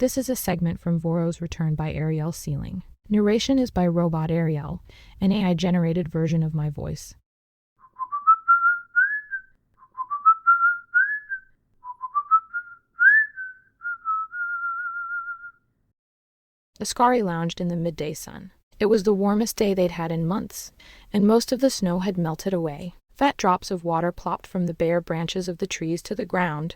This is a segment from Voro's Return by Ariel Sealing. Narration is by Robot Ariel, an AI-generated version of my voice. Ascari lounged in the midday sun. It was the warmest day they'd had in months, and most of the snow had melted away. Fat drops of water plopped from the bare branches of the trees to the ground,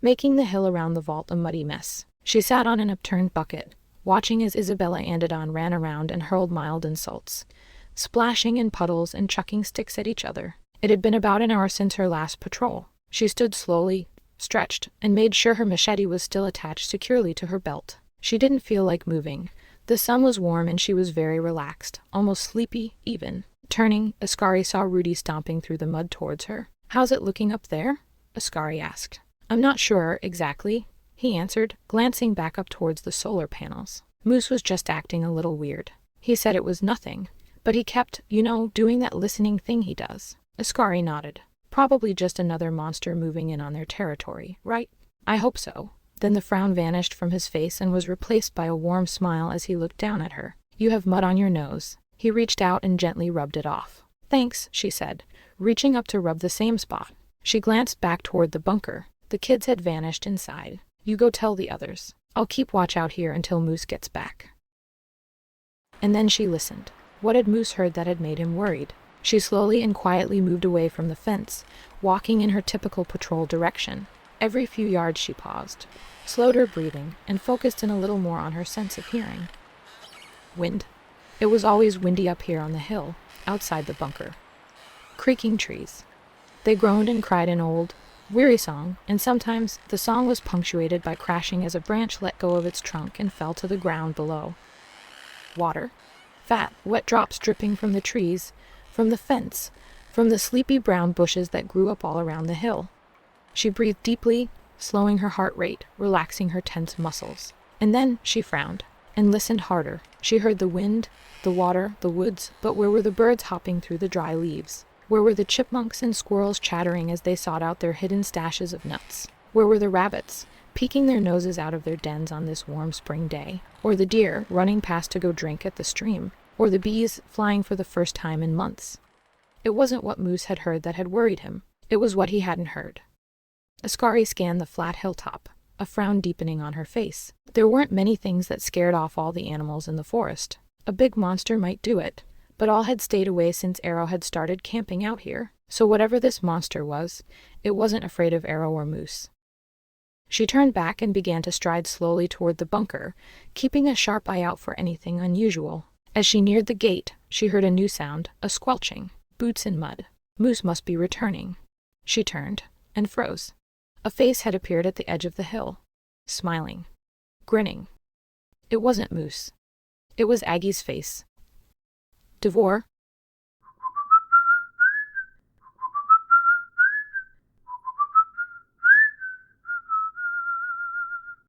making the hill around the vault a muddy mess. She sat on an upturned bucket, watching as Isabella and Adon ran around and hurled mild insults, splashing in puddles and chucking sticks at each other. It had been about an hour since her last patrol. She stood slowly, stretched, and made sure her machete was still attached securely to her belt. She didn't feel like moving. The sun was warm and she was very relaxed, almost sleepy even. Turning, Ascari saw Rudy stomping through the mud towards her. "How's it looking up there?" Ascari asked. "I'm not sure, exactly," he answered, glancing back up towards the solar panels. Moose was just acting a little weird. He said it was nothing, but he kept, doing that listening thing he does. Ascari nodded. "Probably just another monster moving in on their territory, right?" "I hope so." Then the frown vanished from his face and was replaced by a warm smile as he looked down at her. "You have mud on your nose." He reached out and gently rubbed it off. "Thanks," she said, reaching up to rub the same spot. She glanced back toward the bunker. The kids had vanished inside. "You go tell the others. I'll keep watch out here until Moose gets back." And then she listened. What had Moose heard that had made him worried? She slowly and quietly moved away from the fence, walking in her typical patrol direction. Every few yards she paused, slowed her breathing, and focused in a little more on her sense of hearing. Wind. It was always windy up here on the hill, outside the bunker. Creaking trees. They groaned and cried an old, weary song, and sometimes the song was punctuated by crashing as a branch let go of its trunk and fell to the ground below. Water. Fat, wet drops dripping from the trees, from the fence, from the sleepy brown bushes that grew up all around the hill. She breathed deeply, slowing her heart rate, relaxing her tense muscles. And then she frowned, and listened harder. She heard the wind, the water, the woods, but where were the birds hopping through the dry leaves? Where were the chipmunks and squirrels chattering as they sought out their hidden stashes of nuts? Where were the rabbits, peeking their noses out of their dens on this warm spring day? Or the deer, running past to go drink at the stream? Or the bees, flying for the first time in months? It wasn't what Moose had heard that had worried him. It was what he hadn't heard. Ascari scanned the flat hilltop, a frown deepening on her face. There weren't many things that scared off all the animals in the forest. A big monster might do it, but all had stayed away since Arrow had started camping out here. So whatever this monster was, it wasn't afraid of Arrow or Moose. She turned back and began to stride slowly toward the bunker, keeping a sharp eye out for anything unusual. As she neared the gate, she heard a new sound, a squelching. Boots in mud. Moose must be returning. She turned, and froze. A face had appeared at the edge of the hill, smiling, grinning. It wasn't Moose. It was Aggie's face. "Devor,"